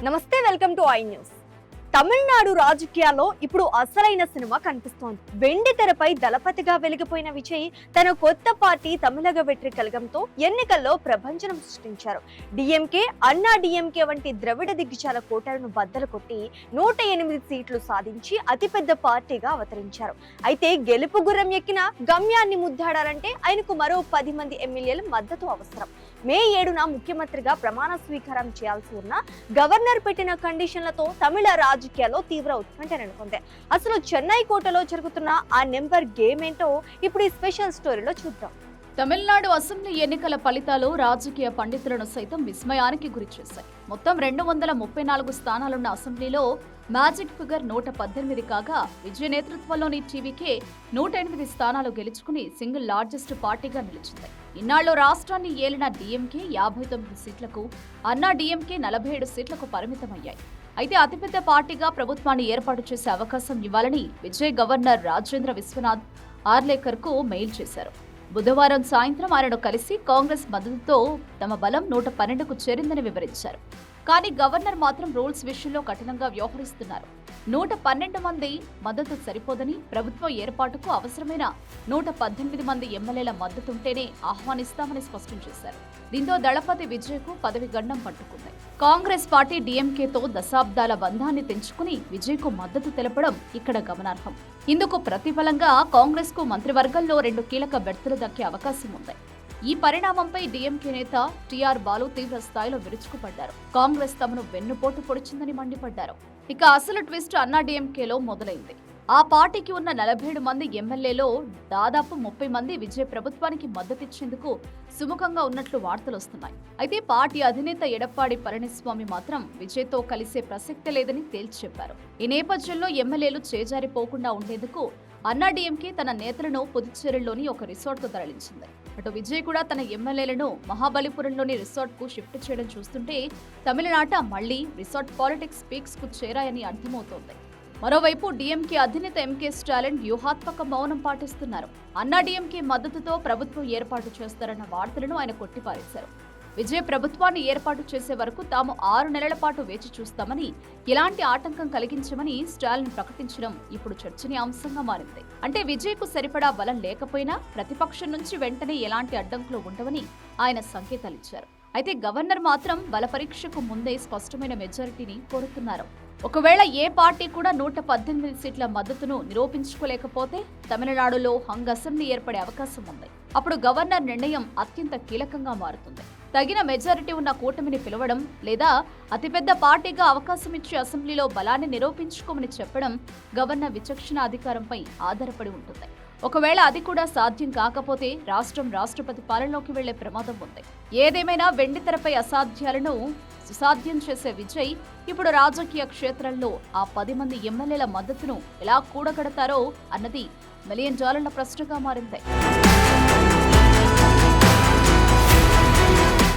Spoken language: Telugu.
నమస్తే, welcome to I news. Tamil Nadu రాజకీయాల్లో ఇప్పుడు అసలైన సినిమా కనిపిస్తోంది. వెండి తెరపై దళపతిగా వెలిగిపోయిన విజయ్ తన కొత్త పార్టీ తమిళగ వెట్రి కలగంతో ఎన్నికల్లో ప్రభంజనం సృష్టించారు. డిఎంకే, అన్నా డిఎంకే వంటి ద్రవిడ దిగ్గజాల కోటలను బద్దలు కొట్టి 108 సీట్లు సాధించి అతిపెద్ద పార్టీగా అవతరించారు. అయితే గెలుపు గుర్రం ఎక్కిన గమ్యాన్ని ముద్దాడాలంటే ఆయనకు మరో 10 మంది ఎమ్మెల్యేల మద్దతు అవసరం. మే 7న ముఖ్యమంత్రిగా ప్రమాణ స్వీకారం చేయాల్సి ఉన్న గవర్నర్ పెట్టిన కండిషన్లతో తమిళ రాజకీయాల్లో తీవ్ర ఉత్కంఠ నెలకొంది. అసలు చెన్నై కోటలో జరుగుతున్న ఆ నెంబర్ గేమ్ ఏంటో ఇప్పుడు ఈ స్పెషల్ స్టోరీలో చూద్దాం. తమిళనాడు అసెంబ్లీ ఎన్నికల ఫలితాలు రాజకీయ పండితులను సైతం విస్మయానికి గురిచేశాయి. మొత్తం 234 స్థానాలున్న అసెంబ్లీలో మ్యాజిక్ ఫిగర్ 118 కాగా విజయ్ నేతృత్వంలోని టీవీకే 108 స్థానాలు గెలుచుకుని సింగిల్ లార్జెస్ట్ పార్టీగా నిలిచింది. ఇన్నాళ్లు రాష్ట్రాన్ని ఏలిన డీఎంకే 59 సీట్లకు, అన్నా డీఎంకే 47 సీట్లకు పరిమితమయ్యాయి. అయితే అతిపెద్ద పార్టీగా ప్రభుత్వాన్ని ఏర్పాటు చేసే అవకాశం ఇవ్వాలని విజయ్ గవర్నర్ రాజేంద్ర విశ్వనాథ్ ఆర్లేకర్కు మెయిల్ చేశారు. బుధవారం సాయంత్రం ఆయనను కలిసి కాంగ్రెస్ మద్దతుతో తమ బలం 112కు చేరిందని వివరించారు. కానీ గవర్నర్ మాత్రం రూల్స్ విషయంలో కఠినంగా వ్యవహరిస్తున్నారు. 112 మంది మద్దతు సరిపోదని, ప్రభుత్వం ఏర్పాటుకు అవసరమైన 118 మంది ఎమ్మెల్యేల మద్దతుంటేనే ఆహ్వానిస్తామని స్పష్టం చేశారు. దీంతో దళపతి విజయ్కు పదవి గండం పట్టుకుంది. కాంగ్రెస్ పార్టీ డీఎంకేతో దశాబ్దాల బంధాన్ని తెంచుకుని విజయ్కు మద్దతు తెలపడం ఇక్కడ గమనార్హం. ఇందుకు ప్రతిఫలంగా కాంగ్రెస్ కు మంత్రివర్గంలో 2 కీలక బెర్తులు దక్కే అవకాశం ఉంది. ఈ పరిణామంపై డీఎంకే నేత టీఆర్ బాలు తీవ్ర స్థాయిలో విరుచుకుపడ్డారు. కాంగ్రెస్ తమను వెన్నుపోటు పొడిచిందని మండిపడ్డారు. ఇక అసలు ట్విస్ట్ అన్నా డీఎంకేలో మొదలైంది. ఆ పార్టీకి ఉన్న 47 మంది ఎమ్మెల్యేలో దాదాపు 30 మంది విజయ్ ప్రభుత్వానికి మద్దతిచ్చేందుకు సుముఖంగా ఉన్నట్లు వార్తలొస్తున్నాయి. అయితే పార్టీ అధినేత ఎడప్పాడి పళనిస్వామి మాత్రం విజయ్తో కలిసే ప్రసక్తే లేదని తేల్చి చెప్పారు. ఈ నేపథ్యంలో ఎమ్మెల్యేలు చేజారిపోకుండా ఉండేందుకు అన్నా డీఎంకే తన నేతలను పుదుచ్చేరిలోని ఒక రిసార్ట్కు తరలించింది. అటు విజయ్ కూడా తన ఎమ్మెల్యేలను మహాబలిపురంలోని రిసార్ట్కు షిఫ్ట్ చేయడం చూస్తుంటే తమిళనాట మళ్లీ రిసార్ట్ పాలిటిక్స్ పీక్స్ కు చేరాయని అర్థమవుతోంది. మరోవైపు డీఎంకే అధినేత ఎంకే స్టాలిన్ వ్యూహాత్మక మౌనం పాటిస్తున్నారు. అన్నా డీఎంకే మద్దతుతో ప్రభుత్వం ఏర్పాటు చేస్తారన్న వార్తలను ఆయన కొట్టిపారేశారు. విజయ్ ప్రభుత్వాన్ని ఏర్పాటు చేసే వరకు తాము 6 నెలల పాటు వేచి చూస్తామని, ఎలాంటి ఆటంకం కలిగించమని స్టాలిన్ ప్రకటించడం ఇప్పుడు చర్చనీయాంశంగా మారింది. అంటే విజయ్కు సరిపడా బలం లేకపోయినా ప్రతిపక్షం నుంచి వెంటనే ఎలాంటి అడ్డంకులు ఉండవని ఆయన సంకేతాలిచ్చారు. అయితే గవర్నర్ మాత్రం బల పరీక్షకు ముందే స్పష్టమైన మెజారిటీని కోరుతున్నారు. ఒకవేళ ఏ పార్టీ కూడా 118 సీట్ల మద్దతును నిరూపించుకోలేకపోతే తమిళనాడులో హంగ్ అసెంబ్లీ ఏర్పడే అవకాశం ఉంది. అప్పుడు గవర్నర్ నిర్ణయం అత్యంత కీలకంగా మారుతుంది. తగిన మెజారిటీ ఉన్న కూటమిని పిలవడం లేదా అతిపెద్ద పార్టీగా అవకాశం ఇచ్చే అసెంబ్లీలో బలాన్ని నిరూపించుకోమని చెప్పడం గవర్నర్ విచక్షణ అధికారంపై ఆధారపడి ఉంటుంది. ఒకవేళ అది కూడా సాధ్యం కాకపోతే రాష్ట్రం రాష్ట్రపతి పాలనలోకి వెళ్లే ప్రమాదం ఉంది. ఏదేమైనా వెండితెరపై అసాధ్యాలను సుసాధ్యం చేసే విజయ్ ఇప్పుడు రాజకీయ క్షేత్రంలో ఆ 10 మంది ఎమ్మెల్యేల మద్దతును ఎలా కూడగడతారో అన్నది $1 మిలియన్ ప్రశ్నగా మారింది.